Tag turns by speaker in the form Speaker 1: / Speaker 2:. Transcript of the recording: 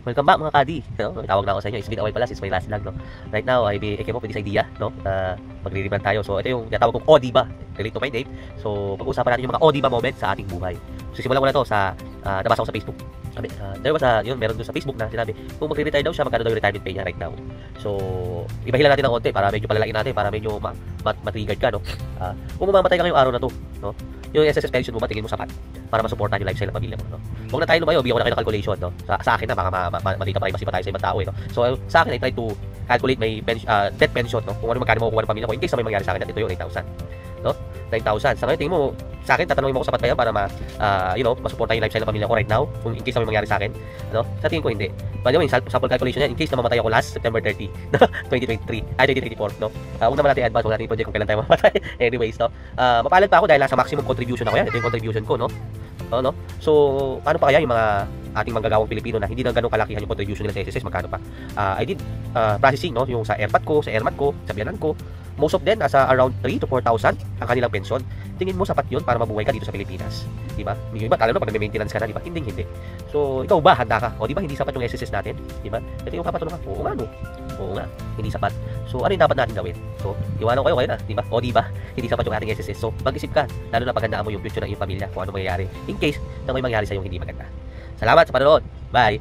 Speaker 1: Welcome back mga kadi. No? Tawag na ako sa inyo. It's been a while pala since my last vlog. No? Right now, I came up with this idea. No? Magre-revamp tayo. So, ito yung tinatawag kong Odiba. Relate to my name. So, pag-uusapan natin yung mga Odiba moments sa ating buhay. So, simulan ko na to sa, nabasa ko sa Facebook. Sabi, meron doon sa Facebook na sinabi, kung magre-retire daw siya, magkano daw yung retirement pay niya right now. So, ibahin lang natin ng konti para medyo palalain natin, para medyo matriggered ka, no? Kung mamamatay ka ngayong araw na to, no? Yung SSS pension mo ba, tingin mo sapat para masuportahan yung lifestyle ng pamilya mo, no? Huwag na tayo lumayo, bigyan ko na kayo ng calculation, no? Sa akin na, baka malita privacy pa tayo sa ibang tao, no? So, sa akin, I try to calculate my death pension, no? Kung ano magkano makukuha ng pamilya ko, in case na may mangyari sa akin, at ito yung 9,000, no? 9,000. Sa ngayon, tingin mo, sa akin, tatanungin mo ko sapat ba yan para masuportahan yung lifestyle ng pamilya ko right now, kung in case na may mangyari sa akin, no? Sa tingin ko, hindi. By the way, sample calculation yan, in case na mamatay ako last September 30, 2024, no? Huwag naman natin i-advance, huwag natin i-project kung kailan tayo mamatay. Anyways, no? Mapalad pa ako dahil nasa maximum contribution ako yan. Ito yung contribution ko, no? No? So, paano pa kaya yung mga ating manggagawang Pilipino na hindi na ganun kalakihan yung contribution nila sa SSS, magkano pa? I did processing, no? Yung sa AirPad ko, sa AirMat ko, sa biyanan ko. Most of them, nasa around 3 to 4,000 ang kanilang pension. Tingin mo sapat yun para mabuhay ka dito sa Pilipinas? Diba? Yung iba, tala pag nag-maintenance ka na, diba? Hindi. So, ikaw ba, handa ka? O diba, hindi sapat yung SSS natin? Diba? Ito yung papatunong ka. Oo nga, no? Oo nga, hindi sapat. So, ano yung dapat natin gawin? So, iwanan ko kayo na, diba? O diba, hindi sapat yung ating SSS. So, mag-isip ka, lalo na paghandaan mo yung future ng iyong pamilya, kung ano mangyayari, in case na may mangyari sa iyong hindi maganda. Salamat sa panonood. Bye!